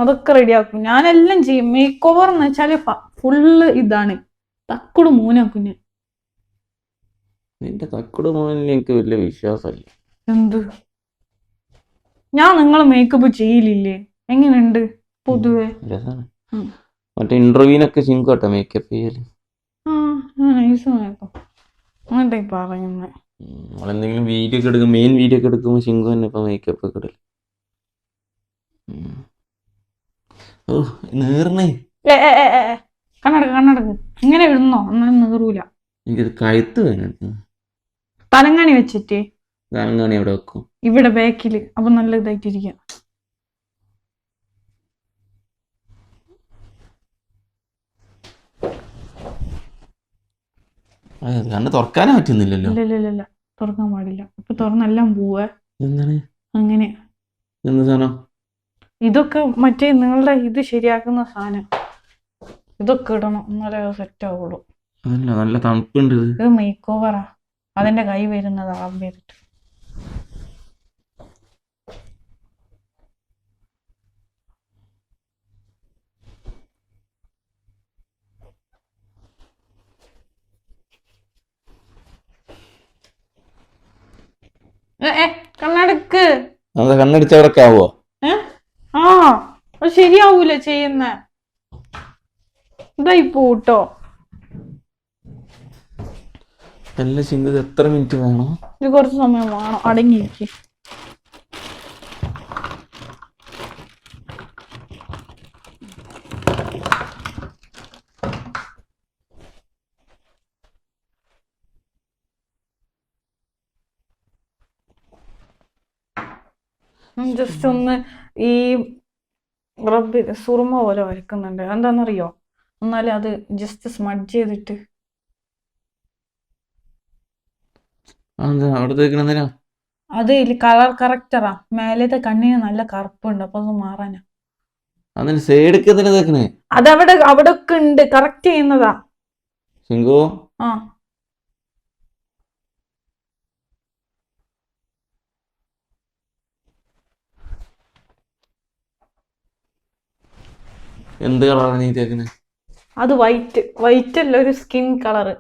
അതൊക്കെ റെഡിയാക്കും, ഞാനെല്ലാം ചെയ്യും. മേക്ക് ഓവർ എന്ന് വെച്ചാല് ഫുള്ള് ഇതാണ്. തക്കുട് മൂനാക്കും ഞാൻ. നിന്റെ തക്കുട് മൂന്നിൽ എനിക്ക് വലിയ വിശ്വാസമല്ല. എന്ത്? ഞാൻ നിങ്ങളെ മേക്കപ്പ് ചെയ്യില്ലേ? എങ്ങനെയുണ്ട് പൊതുവെ? മറ്റേ ഇന്റർവ്യൂവിനൊക്കെ ശിങ്കോട്ടെ മേക്കപ്പ് ചെയ്യല്. അങ്ങനത്തെ പറയുന്നത്. നമ്മളെന്തെങ്കിലും വീഡിയോ ഒക്കെ എടുക്കും, മെയിൻ വീഡിയോ ഒക്കെ എടുക്കുമ്പോൾ ശിങ്കു തന്നെ ഇപ്പൊ മേക്കപ്പ് ഒക്കെ ഇടല്. ഓ നേർന്നേ കണ്ണടക്ക് ഇങ്ങനെ ഇടുന്നോ ഒന്നും നീറൂല. എനിക്കത് കഴുത്ത് വേണം. തലങ്ങാണി വെച്ചിട്ട് തലങ്ങാണി എവിടെ വെക്കും? ഇവിടെ ബാക്കില്. അപ്പൊ നല്ല ഇതായിട്ടിരിക്കാം. കണ്ണ് തുറക്കാനേ പറ്റുന്നില്ലല്ലോ. ഇല്ല തുറക്കാൻ പാടില്ല. ഇപ്പൊ തുറന്നെല്ലാം പോവേ. എന്താണ് അങ്ങനെ? എന്ത് സാധനം? ഇതൊക്കെ മറ്റേ നിങ്ങളുടെ ഇത് ശരിയാക്കുന്ന സാധനം. ഇതൊക്കെ ഇടണം എന്നാലേ സെറ്റ് ആവുള്ളൂ. അതല്ല, നല്ല തണുപ്പുണ്ട്. ഇത് മേക്ക് ഓവറാ. അതിന്റെ കൈ വരുന്നത് ആദ്യമായിട്ട്. കണ്ണടക്ക്. കണ്ണടിച്ചവരൊക്കെ ആവോ? അത് ശരിയാവൂല ചെയ്യുന്ന. ഇതായി പോട്ടോ. എല്ലാം ചിന്ത എത്ര മിനിറ്റ് വേണം? ഇത് കുറച്ച് സമയം വേണം. അടങ്ങിയിരിക്കും. ജസ്റ്റ് ഒന്ന് ഈ റബ്ബ് സുറുമ പോലെ വരക്കുന്നുണ്ട്. എന്താണെന്നറിയോ? എന്നാലും അത് ജസ്റ്റ് സ്മഡ്ജ് ചെയ്തിട്ട്. അത് കളർ കറക്റ്ററാ. മേലത്തെ കണ്ണിന് നല്ല കറുപ്പുണ്ട്. അപ്പൊ അത് മാറാനാ. അതവിടെ അവിടെ ഒക്കെ ഉണ്ട്. കറക്റ്റ് ചെയ്യുന്നതാ. ആ എന്ത് കളറാണ് നീ തേക്കുന്നത്? അത് വൈറ്റ് അല്ല, ഒരു സ്കിൻ കളറ്.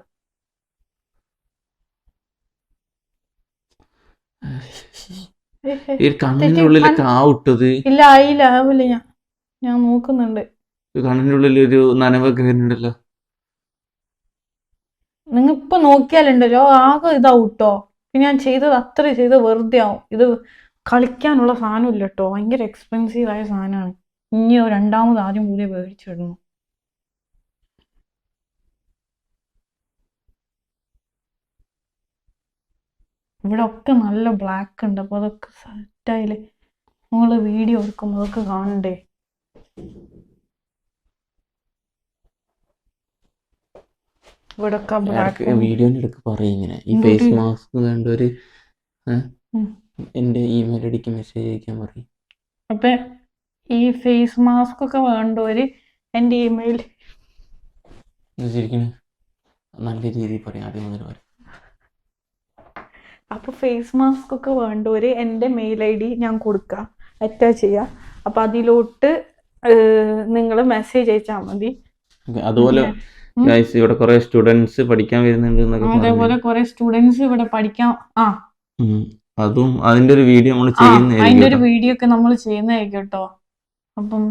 കണ്ണിന്റെ ഉള്ളിലൊക്കെ ആവിട്ടത്. ഇല്ല ആവില്ല. ഞാൻ നോക്കുന്നുണ്ട്. കണ്ണിന്റെ ഉള്ളിൽ ഒരു നനവൊക്കെ വരുന്നുണ്ടല്ലോ. നിങ്ങ ഇപ്പൊ നോക്കിയാലുണ്ടല്ലോ ആകെ ഇതാവൂട്ടോ. ഞാൻ ചെയ്തത് അത്ര ചെയ്ത് വെറുതെ ആവും. ഇത് കളിക്കാനുള്ള സാധനം ഇല്ല കേട്ടോ. ഭയങ്കര എക്സ്പെൻസീവ് ആയ സാധനമാണ്. ഇനി രണ്ടാമത് ആദ്യം കൂടി മേടിച്ചിടുന്നു. ഇവിടെ ഒക്കെ നല്ല ബ്ലാക്ക് ഉണ്ട്. അപ്പൊ അതൊക്കെ സെറ്റായില്ലേ. നമ്മള് വീഡിയോ എടുക്കുമ്പോൾ അതൊക്കെ കാണണ്ടേ. വീഡിയോന്റെ ഇടയ്ക്ക് പറയും ഇങ്ങനെ ഈ ഫേസ് മാസ്ക് വേണ്ടവര് എന്റെ ഇമെയിൽ ഐഡിക്ക് മെസ്സേജ് അയക്കാൻ പറയും. അപ്പൊ ഈ ഫേസ് മാസ്ക് ഒക്കെ വേണ്ടവര് എന്റെ ഇമെയിൽ നല്ല രീതിയിൽ പറയാം. ആദ്യം മുതൽ പറയും. അപ്പൊ ഫേസ് മാസ്ക് ഒക്കെ വേണ്ടവര് എന്റെ മെയിൽ ഐ ഡി ഞാൻ കൊടുക്കാം, അറ്റാച്ച് ചെയ്യാം. അപ്പൊ അതിലോട്ട് നിങ്ങൾ മെസ്സേജ് അയച്ചാൽ മതി. അതുപോലെ ഇവിടെ കുറെ സ്റ്റുഡൻസ് പഠിക്കാൻ വരുന്നുണ്ട്. അതേപോലെ കുറെ സ്റ്റുഡൻസ് ഇവിടെ പഠിക്കാൻ അതും അതിന്റെ ഒരു വീഡിയോ നമ്മൾ അതിന്റെ ഒരു വീഡിയോ ഒക്കെ നമ്മൾ ചെയ്യുന്നതായിരിക്കും കേട്ടോ. അപ്പം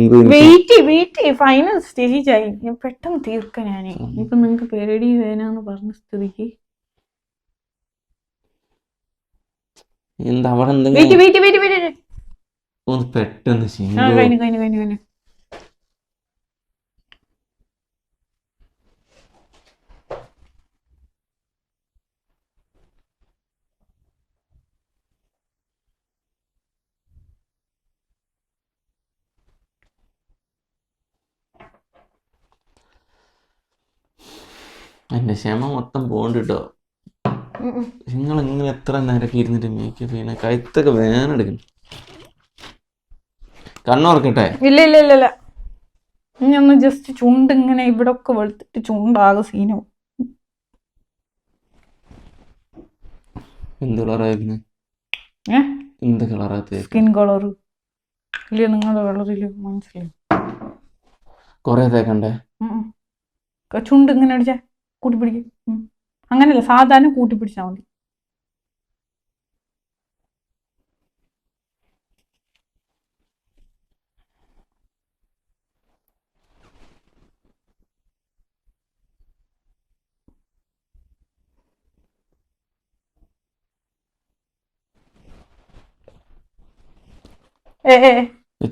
വെയിറ്റ് ഫൈനൽ സ്റ്റേജ് ആയി. പെട്ടെന്ന് തീർക്കാം ഞാൻ. ഇപ്പൊ നിങ്ങക്ക് പേടി വേനാന്ന് പറഞ്ഞ സ്ഥിതിക്ക് പെട്ടെന്ന് കഴിഞ്ഞു. എന്റെ ക്ഷമ മൊത്തം പോണ്ടിട്ടോ. നിങ്ങൾ ഇങ്ങനെ എത്ര നേരൊക്കെ ഇരുന്നിട്ട് മേക്കപ്പ് ചെയ്യണ? കഴുത്തൊക്കെ വേനെടുക്കണം. കണ്ണുറക്കട്ടെ? ഇല്ല. ഇനി ഒന്ന് ജസ്റ്റ് ചുണ്ട് ഇങ്ങനെ ഇവിടെ ഒക്കെ വെളുത്തിട്ട് ചുണ്ടാകെ സീനോ. എന്ത് കളറായിരുന്നു? എന്ത് കളറാ? സ്കിൻ കളർ ഇല്ല, നിങ്ങളുടെ കളറില്ല. മനസ്സിലായി. കൊറേ തേക്കണ്ടേ? ചുണ്ട് ഇങ്ങനെ അടിച്ചാ കൂട്ടിപ്പിടിക്കും. അങ്ങനെയല്ല, സാധാരണ കൂട്ടിപ്പിടിച്ചാൽ മതി.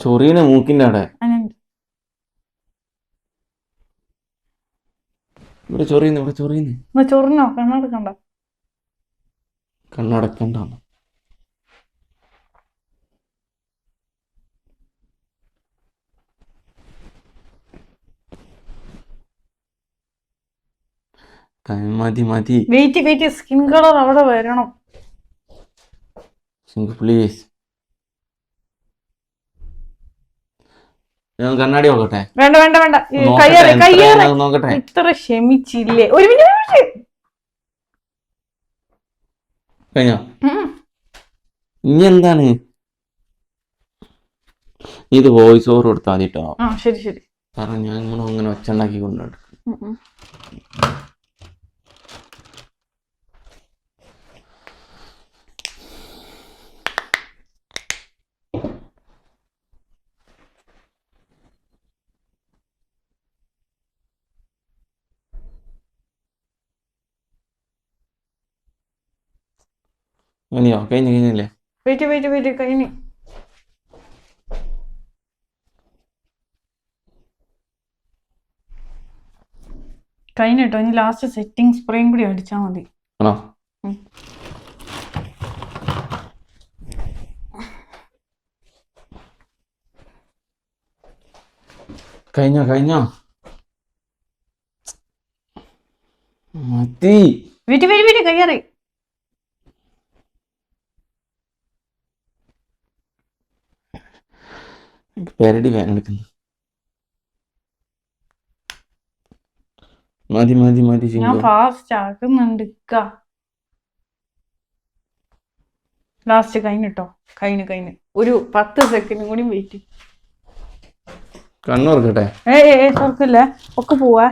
ചൊറിയണ മൂക്കിന്റെ അവിടെ ഇവിടെ ചൊറിയുന്നു ചൊറിഞ്ഞോ? കണ്ണടക്കണ്ട. കണ്ണടക്കണ്ട. മതി. വെയിറ്റ് സ്കിൻ കളർ അവിടെ വരണം. പ്ലീസ്. ഞാൻ കണ്ണാടി നോക്കട്ടെ? വേണ്ട. നോക്കട്ടെ. ഇത്ര ക്ഷമിച്ചില്ലേ? ഒരു മിനിറ്റ്. കഴിഞ്ഞോ? ഇനി എന്താണ് ഇത്? വോയിസ് ഓവർ കൊടുത്താൽ മതി കേട്ടോ. ശരി. കാരണം ഞാൻ അങ്ങനെ ഒച്ച ഉണ്ടാക്കി കൊണ്ടുപോകും. കഴിഞ്ഞോ? കഴിഞ്ഞില്ലേ? വെയിറ്റ് കഴിഞ്ഞു. കഴിഞ്ഞിട്ടോ. ഇനി ലാസ്റ്റ് സെറ്റിംഗ് സ്പ്രേയും കൂടി അടിച്ചാൽ മതി. ആണോ? കഴിഞ്ഞോ? മതി. വെയിറ്റ് കയ്യാറി. പേരടി വേനെടുക്കുന്നു. മതി. ഞാൻ ഫാസ്റ്റ് ആക്കുന്നുണ്ട്. ലാസ്റ്റ് കഴിഞ്ഞിട്ടോ. കഴിഞ്ഞു. ഒരു 10 സെക്കൻഡ് കൂടി വെയിറ്റ്. കണ്ണോർക്കട്ടെ? തുറക്കില്ലേ? ഒക്കെ പോവാ.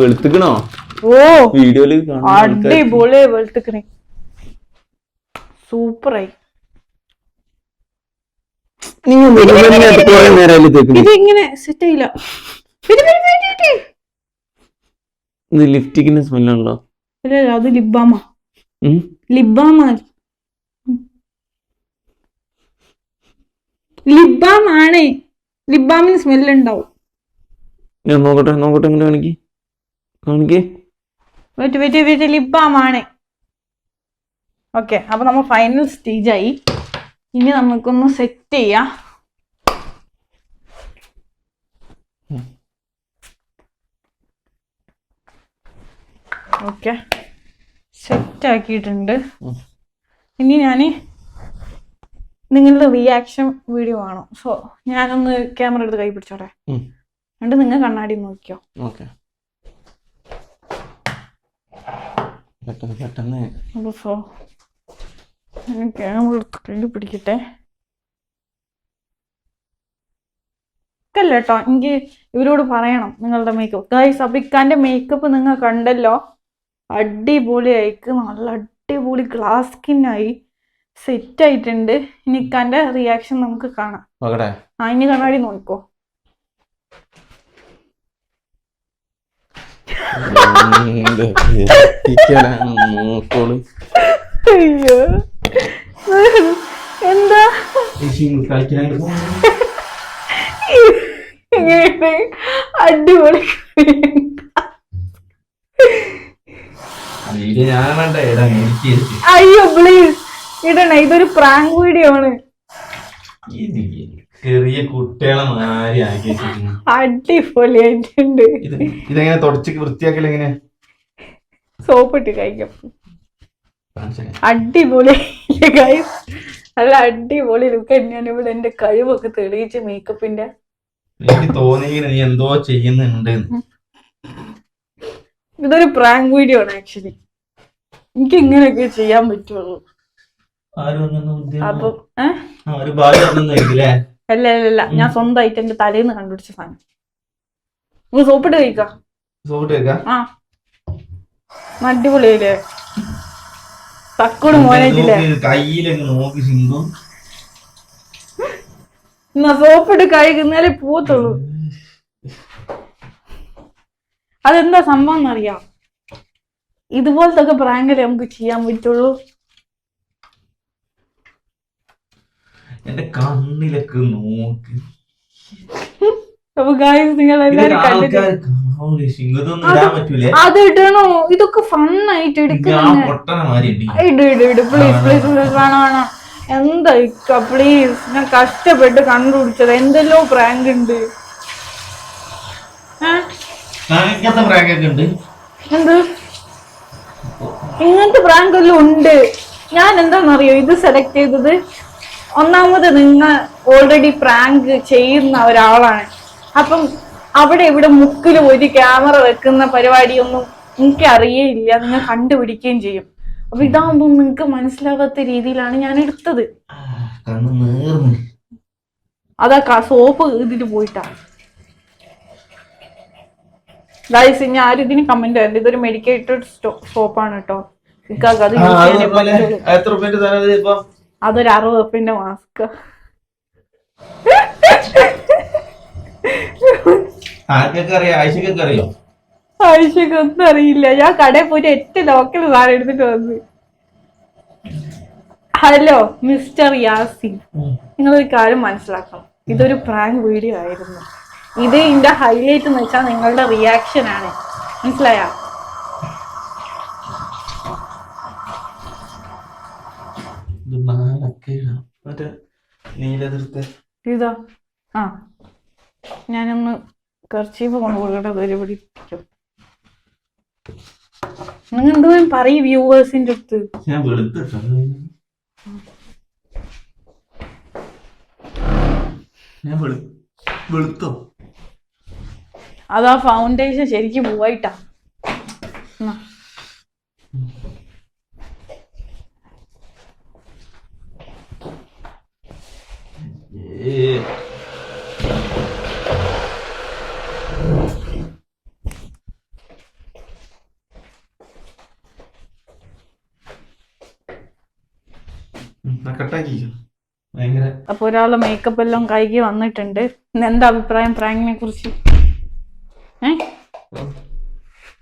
വെളുത്തിക്കണോ? ഓ വീഡിയോയില് അടിപൊളി വെളുത്തിക്കണേ. സൂപ്പറായി. ഇതിങ്ങനെ സെറ്റ് ആയില്ല. ലിപ്സ്റ്റിക്കിന്റെ സ്മെല്ലാണല്ലോ. അത് ലിബാമ. ലിബാമാണ്. ലിബാമിന് സ്മെല്ലുണ്ടാവും. ഞാൻ നോക്കട്ടെ എങ്ങനെ കാണിക്കേ. വെയിറ്റ് ലിബാമാണ്. ഓക്കെ, അപ്പൊ നമ്മൾ ഫൈനൽ സ്റ്റേജായി. ഇനി നമുക്കൊന്ന് സെറ്റ് ചെയ്യാം. ഓക്കെ, സെറ്റ് ആക്കിയിട്ടുണ്ട്. ഇനി ഞാൻ നിങ്ങളുടെ റിയാക്ഷൻ വീഡിയോ ആണോ? സോ ഞാനൊന്ന് ക്യാമറ എടുത്ത് കൈ പിടിച്ചോട്ടെ. എന്നിട്ട് നിങ്ങൾ കണ്ണാടി നോക്കിയോ. സോ ക്യാമറ എടുത്ത് കൈ പിടിക്കട്ടെ. കേട്ടോ, എനിക്ക് ഇവരോട് പറയണം നിങ്ങളുടെ മേക്കപ്പ്. ഗൈസ്, അബിക്കാന്റെ മേക്കപ്പ് നിങ്ങൾ കണ്ടല്ലോ. അടിപൊളിയായിക്ക്. നല്ല അടിപൊളി ഗ്ലാസ് സ്കിന്നായി സെറ്റ് ആയിട്ടുണ്ട്. ഇനിക്കാന്റെ റിയാക്ഷൻ നമുക്ക് കാണാം. ഇനി കണ്ണാടി നോക്കോ. അയ്യോ, എന്താ അടിപൊളി. അയ്യോ പ്ലീസ് ഇടണേ, ഇതൊരു പ്രാങ്ക് വീഡിയോ ആണ്. ചെറിയ കുട്ടികളെ അടിപൊളിയായിട്ടുണ്ട്. ഇതെങ്ങനെ തുടച്ച് വൃത്തിയാക്കൽ എങ്ങനെ? സോപ്പിട്ട് കഴിക്കാം. അടിപൊളി ഗൈസ്, നല്ല അടിപൊളി ലുക്ക് തന്നെയാണ്. ഇവിടെ എന്റെ കഴിവൊക്കെ തെളിയിച്ച് മേക്കപ്പിന്റെ. എനിക്ക് തോന്നി നീ എന്തോ ചെയ്യുന്നുണ്ട്. ഇതൊരു പ്രാങ്ക് വീഡിയോ ആണ് ആക്ച്വലി. എനിക്ക് ഇങ്ങനെയൊക്കെ ചെയ്യാൻ പറ്റുള്ളൂ. അപ്പൊ അല്ല, ഞാൻ സ്വന്തമായിട്ട് എന്റെ തലേന്ന് കണ്ടുപിടിച്ച സാധനം. നിങ്ങൾ സോപ്പിട്ട് കഴിക്കാം. ആ, അടിപൊളിയല്ലേ? തക്കോട് മോനായിട്ടില്ലേ? എന്നാ സോപ്പിട്ട് കഴിക്കുന്നാലേ പോത്തുള്ളൂ. അതെന്താ സംഭവം എന്നറിയാം? ഇതുപോലത്തെ പ്രാങ്കല്ലേ നമുക്ക് ചെയ്യാൻ പറ്റുള്ളൂ. എന്റെ കണ്ണിലൊക്കെ നോക്ക്. അപ്പൊ ഗായ്സ് നിങ്ങൾ എല്ലാരും കണ്ടിട്ട് അത് ഇടണോ? ഇതൊക്കെ ഫണ്ണായിട്ട് എടുക്കുന്നുണ്ട്. പ്ലീസ് പ്ലീസ് പ്ലീസ് വേണം വേണം. എന്താ ഇക്ക പ്ലീസ്, ഞാൻ കഷ്ടപ്പെട്ട് കണ്ടുപിടിച്ചത്. എന്തെല്ലോ പ്രാങ്ക് ഉണ്ട്. എന്ത് ഇങ്ങനത്തെ പ്രാങ്ക് എല്ലാം ഉണ്ട്. ഞാൻ എന്താണെന്നറിയോ ഇത് സെലക്ട് ചെയ്തത്? ഒന്നാമത് നിങ്ങൾ ഓൾറെഡി പ്രാങ്ക് ചെയ്യുന്ന ഒരാളാണ്. അപ്പം അവിടെ ഇവിടെ മുക്കിൽ ഒരു ക്യാമറ വെക്കുന്ന പരിപാടിയൊന്നും എനിക്ക് അറിയേയില്ല. നിങ്ങൾ കണ്ടുപിടിക്കുകയും ചെയ്യും. അപ്പൊ ഇതാകുമ്പോ നിങ്ങക്ക് മനസ്സിലാവാത്ത രീതിയിലാണ് ഞാൻ എടുത്തത്. അതാ സോപ്പ് ഇതില് പോയിട്ടാ. ഗൈസ് ഇനി ആരും ഇതിന് കമന്റ് ആയിരുന്നു. ഇതൊരു മെഡിക്കേറ്റഡ് സോപ്പാണ് കേട്ടോ. അതൊരു 60 ഉറുപ്പിന്റെ മാസ്ക്. ആയിഷക്കൊന്നും അറിയില്ല. ഞാൻ കടയിൽ പോയിട്ട് ഏറ്റവും ലോക്കൽ സാധനം എടുത്തിട്ട് വന്നു. ഹലോ മിസ്റ്റർ യാസിൻ, നിങ്ങളൊരു കാര്യം മനസ്സിലാക്കണം. ഇതൊരു പ്രാങ്ക് വീഡിയോ ആയിരുന്നു. ഇത് ഇതിന്റെ ഹൈലൈറ്റ് എന്ന് വെച്ചാൽ നിങ്ങളുടെ റിയാക്ഷൻ ആണ്. മനസ്സിലായോ? ഇതാ ഞാനൊന്ന് കർച്ചീഫ് കൊണ്ടുപോകട്ടെ. പരിപാടി നിങ്ങൾ എന്തോ പറയും വ്യൂവേഴ്സിന്റെ അടുത്ത്. അതാ ഫൗണ്ടേഷൻ ശരിക്കും പോയിട്ടാ. അപ്പൊ ഒരാളെ മേക്കപ്പ് എല്ലാം കൈകി വന്നിട്ടുണ്ട്. എന്താ അഭിപ്രായം പ്രാങ്കിനെ കുറിച്ച്?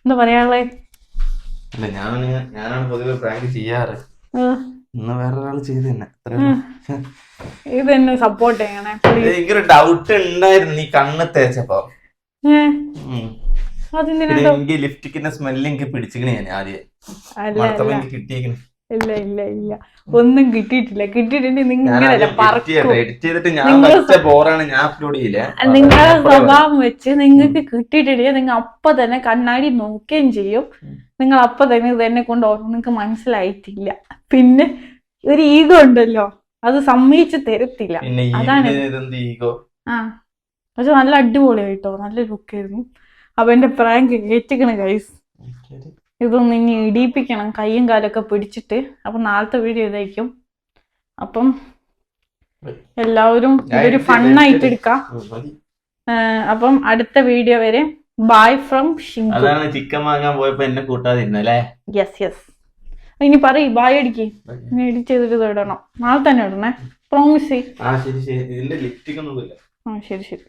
എന്താ പറയാളെ? ഞാനാണ് പൊതുവെ പ്രാങ്ക് ചെയ്യാറ്. വേറൊരാള് ചെയ്ത് ഇതെന്നെ സപ്പോർട്ട് ചെയ്യണേ. എനിക്കൊരു ഡൗട്ട് ഉണ്ടായിരുന്നു നീ കണ്ണ് തേച്ചപ്പോ. എനിക്ക് ലിപ്സ്റ്റിക്കിന്റെ സ്മെല്ല് എനിക്ക് പിടിച്ചിക്കണേ. ഞാൻ ആദ്യം കിട്ടിയേക്കണേ. ഇല്ല ഇല്ല ഇല്ല, ഒന്നും കിട്ടിയിട്ടില്ല. കിട്ടിയിട്ടുണ്ടെങ്കിൽ നിങ്ങളുടെ സ്വഭാവം വെച്ച് നിങ്ങൾക്ക് കിട്ടിയിട്ടില്ല. നിങ്ങൾ അപ്പൊ തന്നെ കണ്ണാടി നോക്കുകയും ചെയ്യും. നിങ്ങൾ അപ്പൊ തന്നെ ഇതെന്നെ കൊണ്ട് നിങ്ങൾക്ക് മനസ്സിലായിട്ടില്ല. പിന്നെ ഒരു ഈഗോ ഉണ്ടല്ലോ, അത് സമ്മതിച്ച് തരത്തില്ല. അതാണ്. പക്ഷെ നല്ല അടിപൊളിയായിട്ടോ, നല്ല ലുക്കായിരുന്നു. അപ്പൊ എന്റെ പ്രാങ്ക് ഏറ്റിക്കണ ഗൈസ്. ഇതൊന്നും ഇനി ഇടിയിപ്പിക്കണം, കയ്യും കാലൊക്കെ പിടിച്ചിട്ട്. അപ്പൊ നാളത്തെ വീഡിയോ ഇതായിരിക്കും. അപ്പം എല്ലാവരും ഇതൊരു ഫണ്ണായിട്ട് എടുക്കാം. അപ്പം അടുത്ത വീഡിയോ വരെ ബൈ ഫ്രം ഷിങ്കു. ചിക്കൻ വാങ്ങാൻ പോയപ്പോ എന്നെ കൂട്ടാതിരുന്നല്ലേ? Yes yes. ഇനി പറയ് ബായ് അടിക്ക്. ഇനി എഡിറ്റ് ചെയ്തിട്ട് ഇടണം. നാളെ തന്നെ ഇടണേ, പ്രോമിസ്. ശരി ശരി. ശരി ശരി.